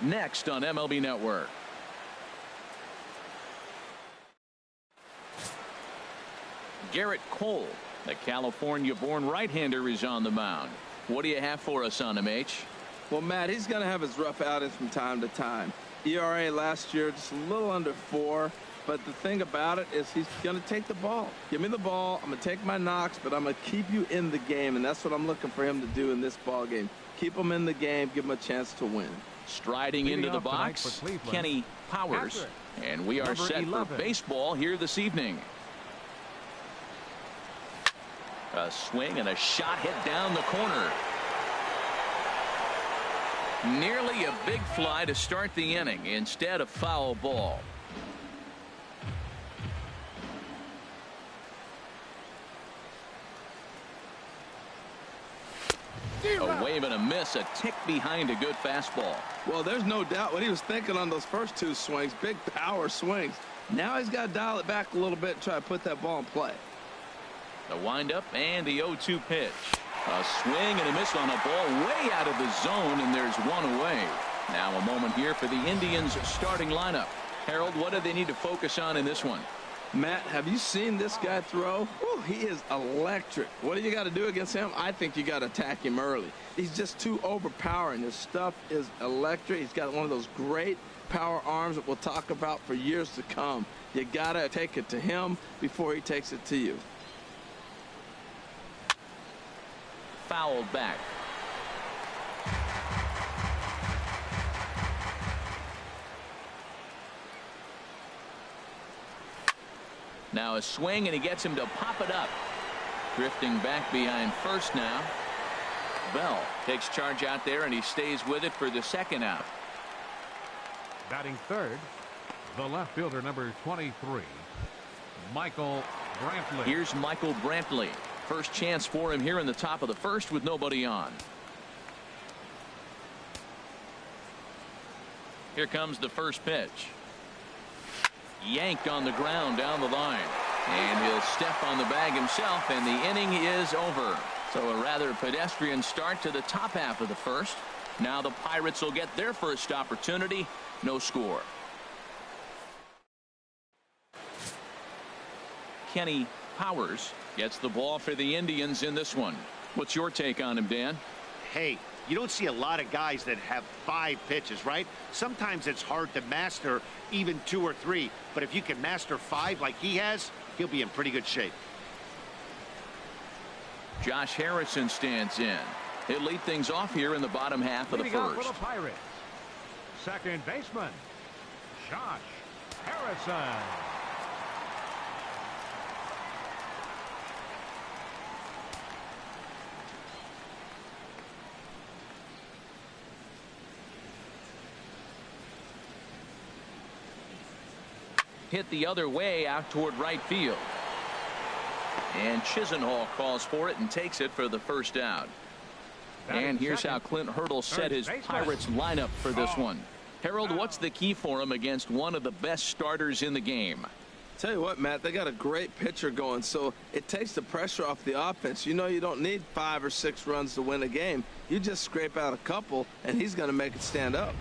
next on MLB Network. Garrett Cole, the California-born right-hander, is on the mound. What do you have for us on him, H? Well, Matt, he's going to have his rough outings from time to time. ERA last year just a little under 4. But the thing about it is he's going to take the ball. Give me the ball. I'm going to take my knocks, but I'm going to keep you in the game, and that's what I'm looking for him to do in this ball game. Keep him in the game, give him a chance to win. Striding into the box, Kenny Powers. And we are set for baseball here this evening. A swing and a shot hit down the corner. Nearly a big fly to start the inning. Instead, a foul ball. A wave and a miss, a tick behind a good fastball. Well, there's no doubt what he was thinking on those first 2 swings. Big power swings. Now he's got to dial it back a little bit and try to put that ball in play. The windup and the 0-2 pitch. A swing and a miss on a ball way out of the zone, and there's one away. Now a moment here for the Indians starting lineup. Harold, what do they need to focus on in this one? Matt, have you seen this guy throw? Whew, he is electric. What do you got to do against him? I think you got to attack him early. He's just too overpowering. His stuff is electric. He's got one of those great power arms that we'll talk about for years to come. You got to take it to him before he takes it to you. Fouled back. Now a swing, and he gets him to pop it up. Drifting back behind first now. Bell takes charge out there, and he stays with it for the second out. Batting third, the left fielder, number 23, Michael Brantley. Here's Michael Brantley. First chance for him here in the top of the first with nobody on. Here comes the first pitch. Yanked on the ground down the line, and he'll step on the bag himself, and the inning is over. So a rather pedestrian start to the top half of the first. Now the Pirates will get their first opportunity. No score. Kenny Powers gets the ball for the Indians in this one. What's your take on him, Dan? Hey, you don't see a lot of guys that have 5 pitches, right? Sometimes it's hard to master even 2 or 3, but if you can master 5 like he has, he'll be in pretty good shape. Josh Harrison stands in. He'll lead things off here in the bottom half of the first. For the Pirates, second baseman, Josh Harrison. Hit the other way out toward right field. And Chisenhall calls for it and takes it for the first out. And here's how Clint Hurdle set his Pirates lineup for this one. Harold, what's the key for him against one of the best starters in the game? Tell you what, Matt, they got a great pitcher going, so it takes the pressure off the offense. You know you don't need 5 or 6 runs to win a game. You just scrape out a couple, and he's going to make it stand up.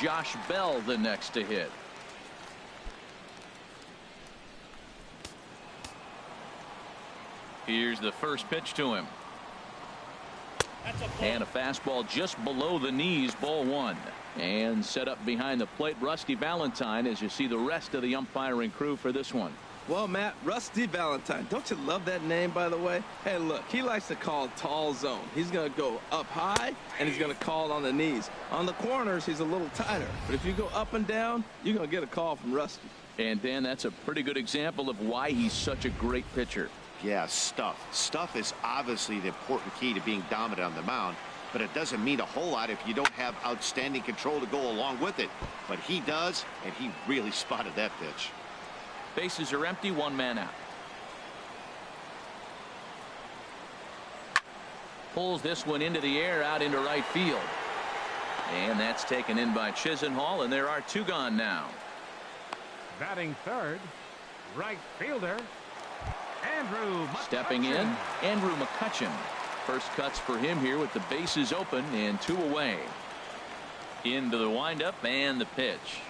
Josh Bell the next to hit. Here's the first pitch to him. And a fastball just below the knees, ball 1. And set up behind the plate, Rusty Valentine, as you see the rest of the umpiring crew for this one. Well, Matt, Rusty Valentine, don't you love that name, by the way? Hey, look, he likes to call tall zone. He's going to go up high, and he's going to call it on the knees. On the corners, he's a little tighter. But if you go up and down, you're going to get a call from Rusty. And, Dan, that's a pretty good example of why he's such a great pitcher. Yeah, stuff. Stuff is obviously the important key to being dominant on the mound, but it doesn't mean a whole lot if you don't have outstanding control to go along with it. But he does, and he really spotted that pitch. Bases are empty, 1 man out. Pulls this one into the air out into right field. And that's taken in by Chisenhall, and there are 2 gone now. Batting third, right fielder, Andrew McCutchen. Stepping in, Andrew McCutchen. First cuts for him here with the bases open and 2 away. Into the windup and the pitch.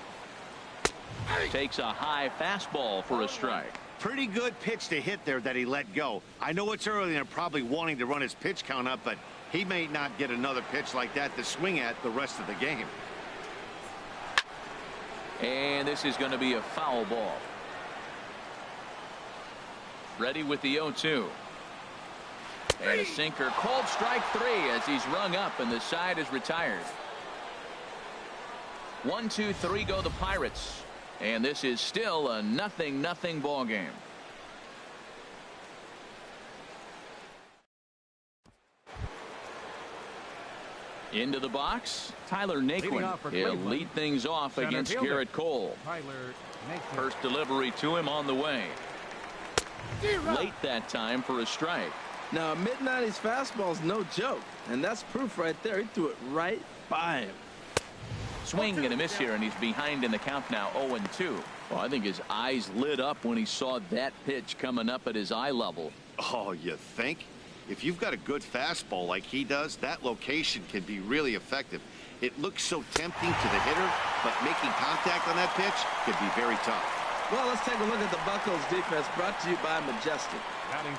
Takes a high fastball for a strike. Pretty good pitch to hit there that he let go. I know it's early and they're probably wanting to run his pitch count up, but he may not get another pitch like that to swing at the rest of the game. And this is going to be a foul ball. Ready with the 0-2. And a sinker, called strike 3 as he's rung up and the side is retired. 1-2-3 go the Pirates. And this is still a 0-0 ball game. Into the box, Tyler Naquin. He'll lead things off against Garrett Cole. First delivery to him on the way. Late that time for a strike. Now, a mid-90s fastball is no joke, and that's proof right there. He threw it right by him. Swing and a miss here, and he's behind in the count now, 0-2. Well, I think his eyes lit up when he saw that pitch coming up at his eye level. Oh, you think? If you've got a good fastball like he does, that location can be really effective. It looks so tempting to the hitter, but making contact on that pitch can be very tough. Well, let's take a look at the Buccos defense, brought to you by Majestic.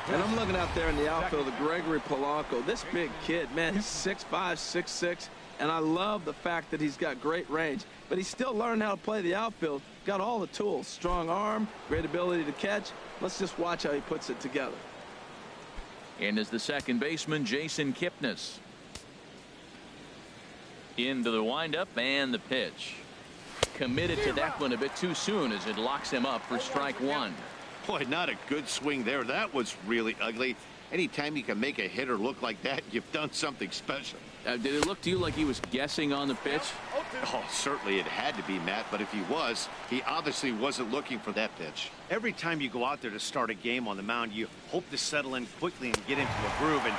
And I'm looking out there in the outfield of Gregory Polanco. This big kid, man, he's 6'5", 6'6", and I love the fact that he's got great range. But he's still learning how to play the outfield. Got all the tools, strong arm, great ability to catch. Let's just watch how he puts it together. And as the second baseman, Jason Kipnis. Into the windup and the pitch. Committed to that one a bit too soon as it locks him up for strike 1. Boy, not a good swing there. That was really ugly. Anytime you can make a hitter look like that, you've done something special. Did it look to you like he was guessing on the pitch? Oh, certainly it had to be, Matt, but if he was, he obviously wasn't looking for that pitch. Every time you go out there to start a game on the mound, you hope to settle in quickly and get into a groove, and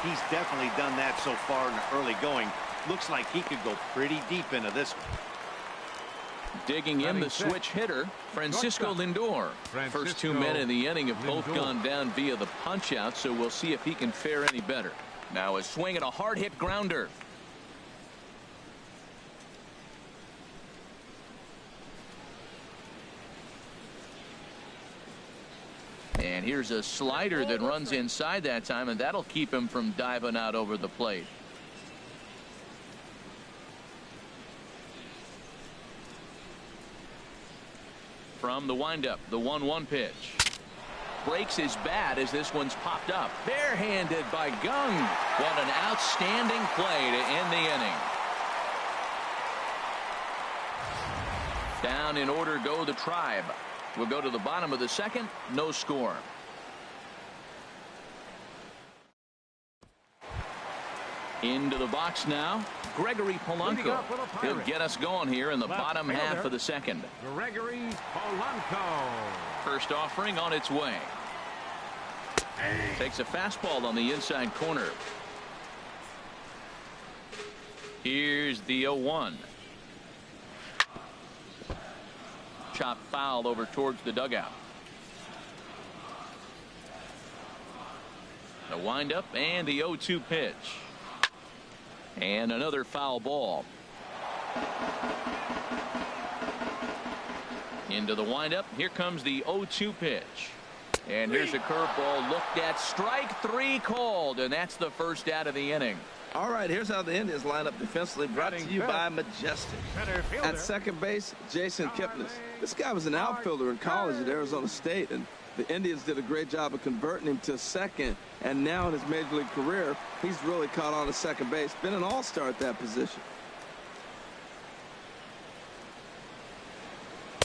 he's definitely done that so far in the early going. Looks like he could go pretty deep into this one. Digging in the switch hitter, Francisco Lindor. First 2 men in the inning have both gone down via the punch out, so we'll see if he can fare any better. Now a swing and a hard hit grounder. And here's a slider that runs inside that time, and that'll keep him from diving out over the plate. From the windup, the 1-1 pitch. Breaks his bat as this one's popped up. Barehanded by Gung. What an outstanding play to end the inning. Down in order go the Tribe. We'll go to the bottom of the second. No score. Into the box now, Gregory Polanco. He'll get us going here in the bottom half of the second. Gregory Polanco. First offering on its way. Takes a fastball on the inside corner. Here's the 0-1. Chop foul over towards the dugout. The windup and the 0-2 pitch. And another foul ball. Into the windup. Here comes the 0-2 pitch. And here's a curveball looked at. Strike 3 called, and that's the first out of the inning. All right, here's how the Indians line up defensively, brought to you by Majestic. At second base, Jason Kipnis. This guy was an outfielder in college at Arizona State, and the Indians did a great job of converting him to second, and now in his major league career, he's really caught on to second base. Been an all-star at that position.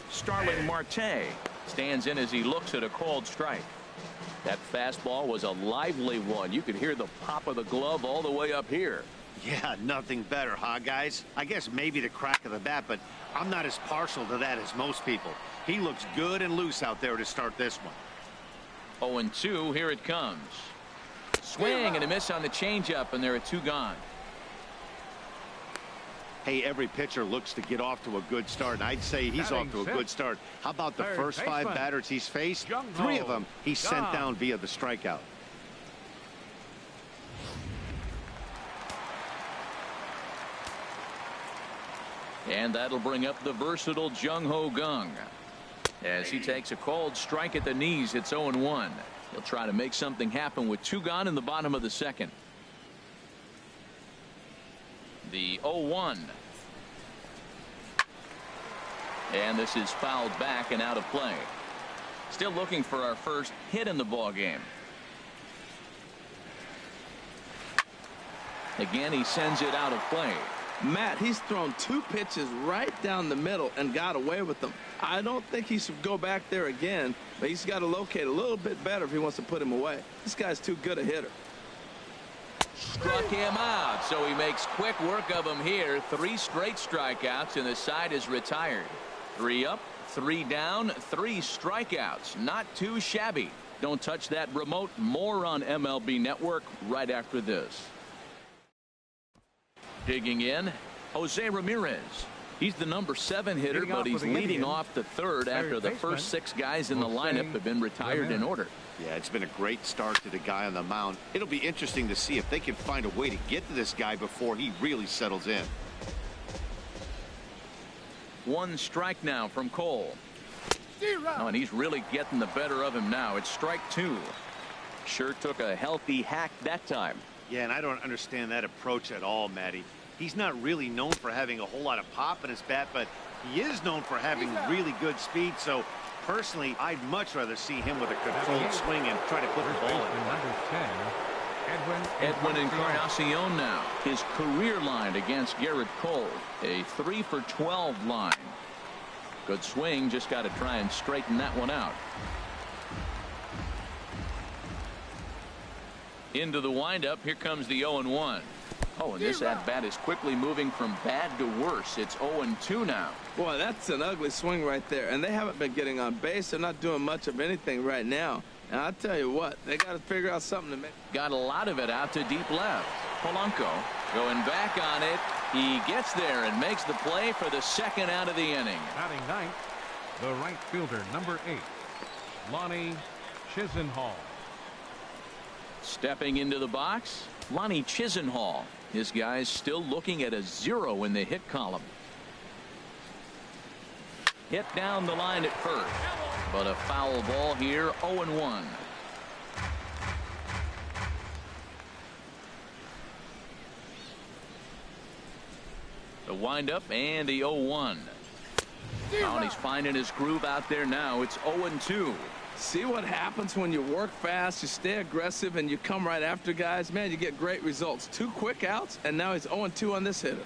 Starling Marte stands in as he looks at a called strike. That fastball was a lively one. You could hear the pop of the glove all the way up here. Yeah, nothing better, huh, guys? I guess maybe the crack of the bat, but I'm not as partial to that as most people. He looks good and loose out there to start this one. 0-2, here it comes. Swing and a miss on the changeup, and there are 2 gone. Hey, every pitcher looks to get off to a good start, and I'd say he's off to a good start. How about the first 5 batters he's faced? 3 of them he sent down via the strikeout. And that'll bring up the versatile Jung Ho Kang. As he takes a cold strike at the knees, it's 0-1. He'll try to make something happen with 2 gone in the bottom of the second. The 0-1. And this is fouled back and out of play. Still looking for our first hit in the ball game. Again, he sends it out of play. Matt, he's thrown 2 pitches right down the middle and got away with them. I don't think he should go back there again, but he's got to locate a little bit better if he wants to put him away. This guy's too good a hitter. Struck him out, so he makes quick work of him here. 3 straight strikeouts, and the side is retired. 3 up, 3 down, 3 strikeouts. Not too shabby. Don't touch that remote. More on MLB Network right after this. Digging in, Jose Ramirez. He's the number 7 hitter, but he's leading off the 3rd after the first 6 guys in the lineup have been retired in order. Yeah, it's been a great start to the guy on the mound. It'll be interesting to see if they can find a way to get to this guy before he really settles in. 1 strike now from Cole. Oh, and he's really getting the better of him now. It's strike 2. Sure took a healthy hack that time. Yeah, and I don't understand that approach at all, Matty. He's not really known for having a whole lot of pop in his bat, but he is known for having really good speed. So personally, I'd much rather see him with a controlled swing and try to put the ball in. Number 10, Edwin Encarnacion now. His career line against Garrett Cole. A 3 for 12 line. Good swing. Just got to try and straighten that one out. Into the windup. Here comes the 0-1. Oh, and this at-bat is quickly moving from bad to worse. It's 0-2 now. Boy, that's an ugly swing right there. And they haven't been getting on base. They're not doing much of anything right now. And I'll tell you what, they got to figure out something to make. Got a lot of it out to deep left. Polanco going back on it. He gets there and makes the play for the 2nd out of the inning. batting 9th, the right fielder, number 8, Lonnie Chisenhall. Stepping into the box, Lonnie Chisenhall. His guy's still looking at a 0 in the hit column. Hit down the line at first, but a foul ball here. 0-1. The windup and the 0-1. Oh, and he's finding his groove out there now. It's 0-2. See what happens when you work fast, you stay aggressive, and you come right after guys. Man, you get great results. 2 quick outs, and now he's 0-2 on this hitter.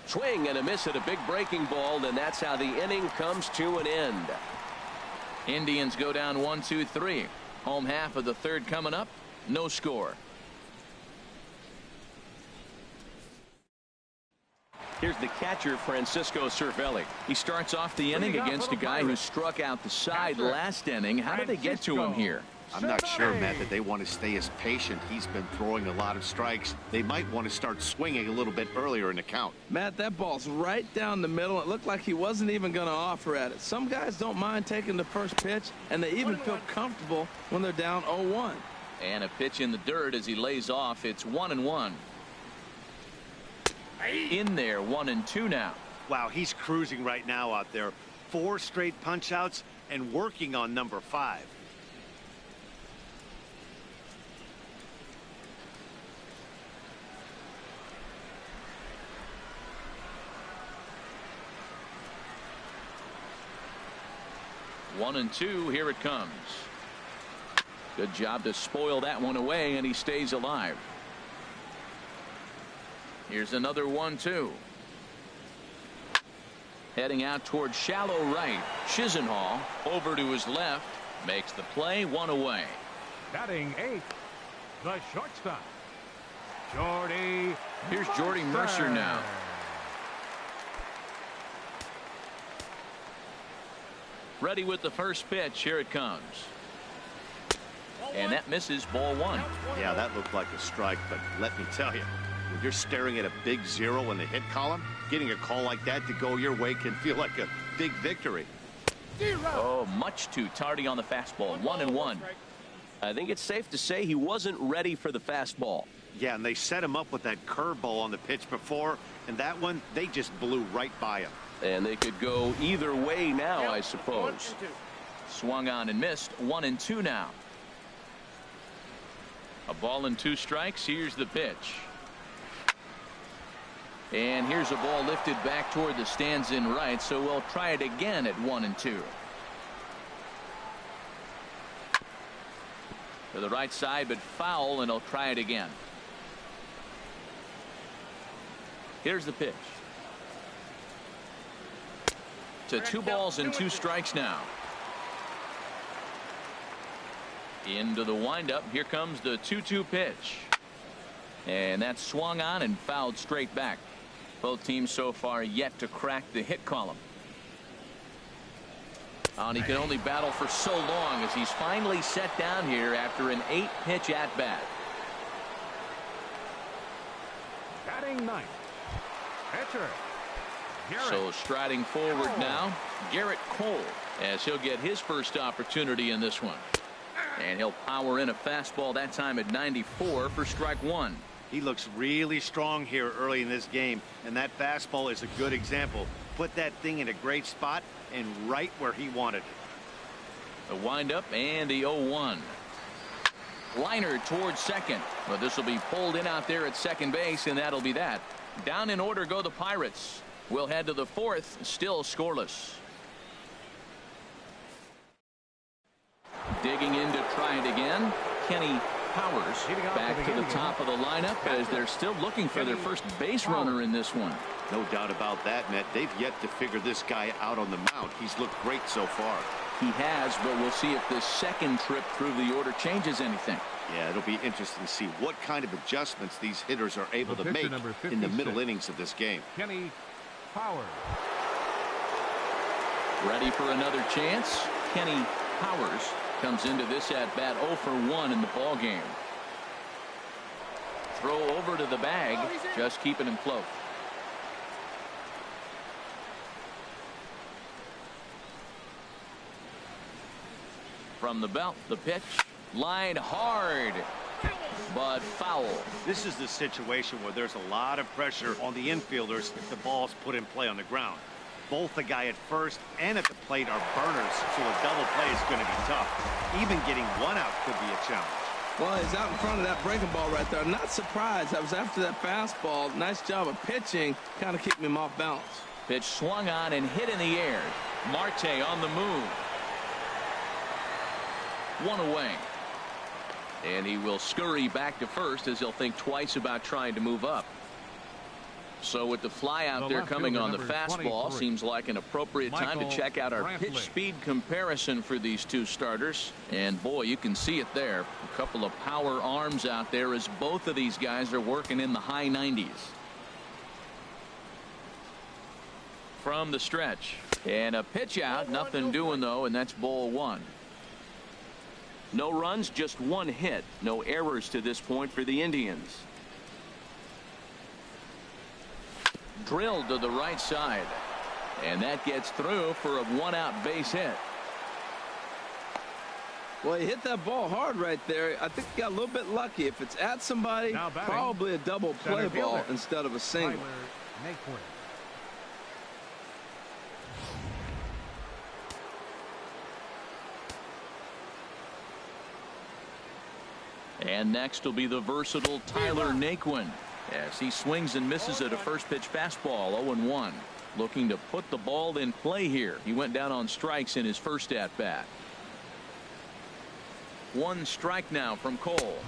Swing and a miss at a big breaking ball, and that's how the inning comes to an end. Indians go down 1-2-3. Home half of the 3rd coming up. No score. Here's the catcher, Francisco Cervelli. He starts off the inning against a guy who struck out the side last inning. How did they get to him here? I'm not sure, Matt, that they want to stay as patient. He's been throwing a lot of strikes. They might want to start swinging a little bit earlier in the count. Matt, that ball's right down the middle. It looked like he wasn't even going to offer at it. Some guys don't mind taking the first pitch, and they even feel comfortable when they're down 0-1. And a pitch in the dirt as he lays off. It's 1-1. In there, 1-2 now. Wow, he's cruising right now out there. 4 straight punch outs and working on number 5. One and 2. Here it comes. Good job to spoil that one away, and he stays alive. Here's another 1-2. Heading out toward shallow right. Chisenhall over to his left. Makes the play. 1 away. Batting 8th, the shortstop, Jordy. Here's Jordy Mercer now. Ready with the first pitch. Here it comes. And that misses, ball 1. Yeah, that looked like a strike, but let me tell you, When you're staring at a big 0 in the hit column, getting a call like that to go your way can feel like a big victory. Oh, much too tardy on the fastball. 1-1. I think it's safe to say he wasn't ready for the fastball. Yeah, and they set him up with that curveball on the pitch before, and that one, they just blew right by him. And they could go either way now, I suppose. Swung on and missed. 1-2 now. A ball and 2 strikes. Here's the pitch. And here's a ball lifted back toward the stands in right, so we'll try it again at 1-2. To the right side, but foul, and he'll try it again. Here's the pitch. To 2 balls and 2 strikes now. Into the windup. Here comes the 2-2 pitch. And that's swung on and fouled straight back. Both teams so far yet to crack the hit column. And he can only battle for so long as he's finally set down here after an 8-pitch at bat. Batting ninth, pitcher Garrett. So striding forward now, Garrett Cole, as he'll get his first opportunity in this one. And he'll power in a fastball that time at 94 for strike 1. He looks really strong here early in this game, and that fastball is a good example. Put that thing in a great spot and right where he wanted it. The windup and the 0-1. Liner towards second, but this will be pulled in out there at second base, and that'll be that. Down in order go the Pirates. We'll head to the 4th, still scoreless. Digging in to try it again, Kenny Powers back to the top of the lineup as they're still looking for their first base runner in this one. No doubt about that, Matt. They've yet to figure this guy out on the mound. He's looked great so far. He has, but we'll see if this second trip through the order changes anything. Yeah, it'll be interesting to see what kind of adjustments these hitters are able to make in the middle innings of this game. Kenny Powers. Ready for another chance? Kenny Powers comes into this at bat 0 for 1 in the ball game. Throw over to the bag, just keeping him close. From the belt, the pitch, line hard, but foul. This is the situation where there's a lot of pressure on the infielders if the ball's put in play on the ground. Both the guy at first and at the plate are burners, so a double play is going to be tough. Even getting one out could be a challenge. Well, he's out in front of that breaking ball right there. Not surprised. That was after that fastball. Nice job of pitching, kind of keeping him off balance. Pitch swung on and hit in the air. Marte on the move. 1 away. And he will scurry back to first as he'll think twice about trying to move up. So with the fly out there coming on the fastball, seems like an appropriate time to check out our pitch speed comparison for these two starters. And boy, you can see it there. A couple of power arms out there as both of these guys are working in the high 90s. From the stretch. And a pitch out, nothing doing though, and that's ball 1. No runs, just 1 hit. No errors to this point for the Indians. Drilled to the right side. And that gets through for a 1-out base hit. Well, he hit that ball hard right there. I think he got a little bit lucky. If it's at somebody, probably a double play ball instead of a single. And next will be the versatile Tyler Naquin as he swings and misses at a first pitch fastball. 0-1. Looking to put the ball in play here. He went down on strikes in his first at bat. 1 strike now from Cole.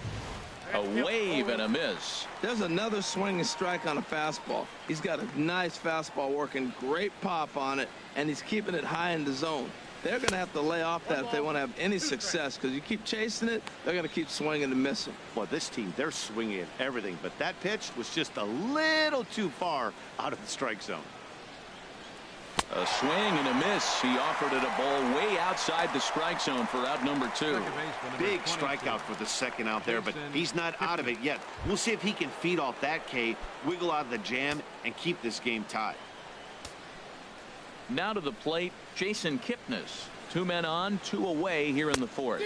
A wave and a miss. There's another swing and strike on a fastball. He's got a nice fastball working, great pop on it, and he's keeping it high in the zone. They're going to have to lay off that if they want to have any success, because you keep chasing it, they're going to keep swinging and missing. Well, this team, they're swinging at everything, but that pitch was just a little too far out of the strike zone. A swing and a miss. He offered it a ball way outside the strike zone for out number 2. Big strikeout for the second out there, but he's not out of it yet. We'll see if he can feed off that K, wiggle out of the jam, and keep this game tied. Now to the plate, Jason Kipnis. 2 men on, 2 away here in the 4th.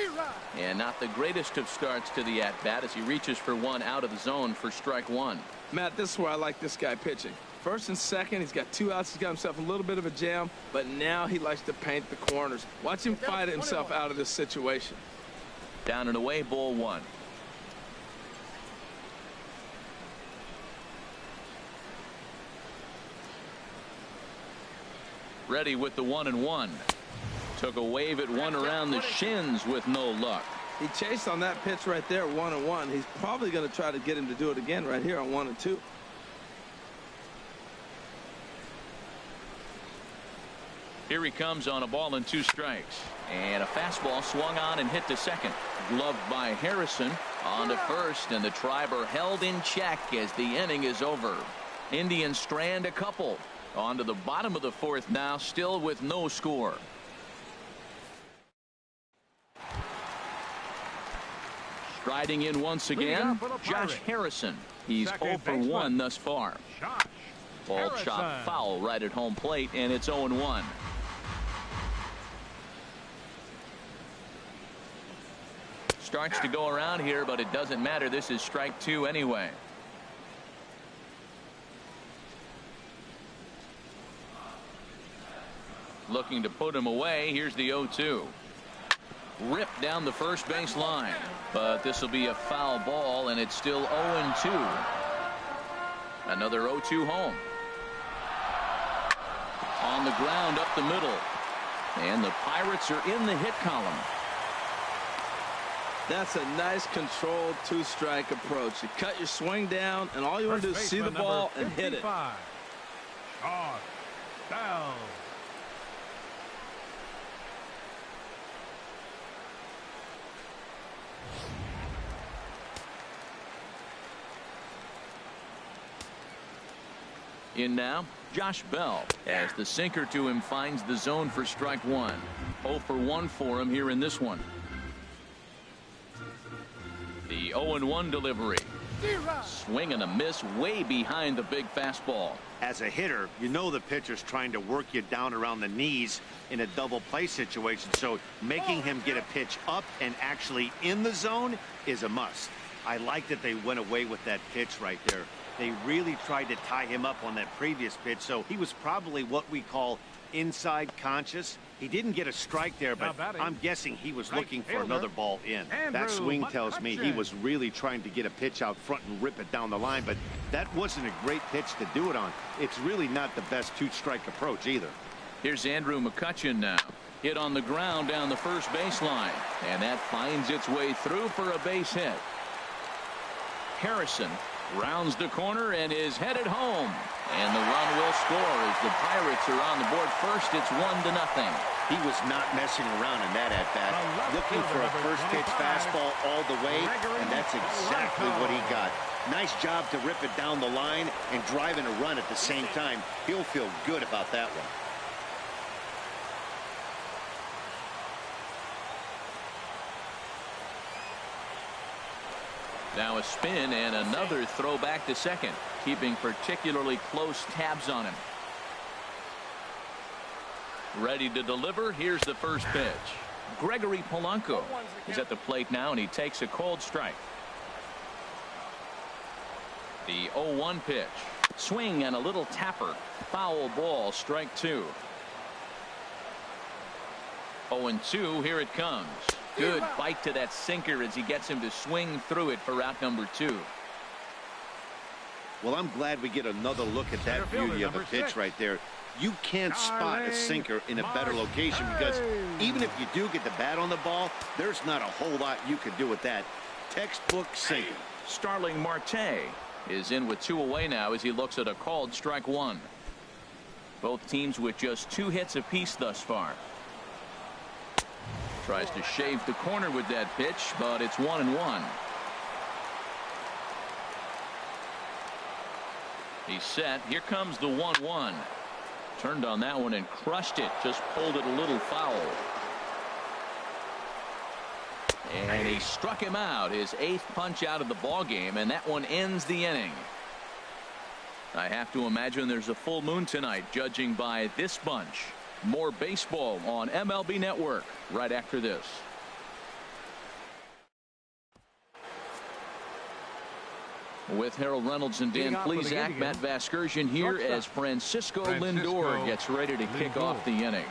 And not the greatest of starts to the at-bat as he reaches for one out of the zone for strike 1. Matt, this is where I like this guy pitching. First and second, he's got 2 outs. He's got himself a little bit of a jam, but now he likes to paint the corners. Watch him fight himself out of this situation. Down and away, ball 1. Ready with the 1-1. Took a wave at one around the shins with no luck. He chased on that pitch right there, 1-1. He's probably going to try to get him to do it again right here on 1-2. Here he comes on a ball and 2 strikes. And a fastball swung on and hit to second. Gloved by Harrison. On to first, and the Triber held in check as the inning is over. Indians strand a couple. On to the bottom of the 4th now, still with no score. Striding in once again, Josh Harrison. He's 0 for 1 thus far. Ball chopped foul right at home plate, and it's 0-1. Starts to go around here, but it doesn't matter. This is strike 2 anyway. Looking to put him away. Here's the 0-2. Ripped down the first base line, but this will be a foul ball, and it's still 0-2. Another 0-2 home. On the ground up the middle, and the Pirates are in the hit column. That's a nice controlled 2-strike approach. You cut your swing down, and all you want to do is see the ball and hit it. Shawn Bell. In now, Josh Bell, as the sinker to him finds the zone for strike 1. 0 for 1 for him here in this one. The 0-1 delivery. Swing and a miss way behind the big fastball. As a hitter, you know the pitcher's trying to work you down around the knees in a double play situation, so making him get a pitch up and actually in the zone is a must. I like that they went away with that pitch right there. They really tried to tie him up on that previous pitch, so he was probably what we call inside conscious. He didn't get a strike there, but I'm guessing he was looking for another ball in. That swing tells me he was really trying to get a pitch out front and rip it down the line, but that wasn't a great pitch to do it on. It's really not the best 2-strike approach either. Here's Andrew McCutchen now. Hit on the ground down the first baseline, and that finds its way through for a base hit. Harrison rounds the corner and is headed home, and the run will score as the Pirates are on the board first. It's 1-0. He was not messing around in that at-bat, looking for a first pitch fastball all the way, and that's exactly what he got. Nice job to rip it down the line and driving a run at the same time. He'll feel good about that one. Now a spin and another throw back to second, keeping particularly close tabs on him. Ready to deliver. Here's the first pitch. Gregory Polanco is at the plate now, and he takes a cold strike. The 0-1 pitch. Swing and a little tapper. Foul ball, strike 2. 0-2, here it comes. Good bite to that sinker as he gets him to swing through it for out number 2. Well, I'm glad we get another look at that beauty of a pitch right there. You can't spot a sinker in a better location because even if you do get the bat on the ball, there's not a whole lot you can do with that. Textbook sinker. Starling Marte is in with 2 away now as he looks at a called strike 1. Both teams with just 2 hits apiece thus far. Tries to shave the corner with that pitch, but it's 1-1. He's set. Here comes the 1-1. turned on that one and crushed it. Just pulled it a little foul. And he struck him out, his 8th punch out of the ball game, and that one ends the inning. I have to imagine there's a full moon tonight, judging by this bunch. More baseball on MLB Network right after this. With Harold Reynolds and Dan Plesac, Matt Vasgersian here as Francisco Lindor gets ready to kick off the inning.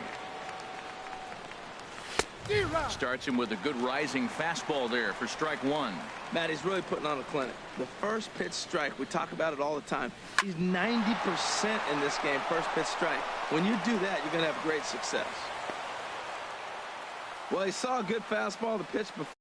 Starts him with a good rising fastball there for strike 1. Matt, he's really putting on a clinic. The first pitch strike, we talk about it all the time. He's 90% in this game, first pitch strike. When you do that, you're going to have great success. Well, he saw a good fastball, the pitch before.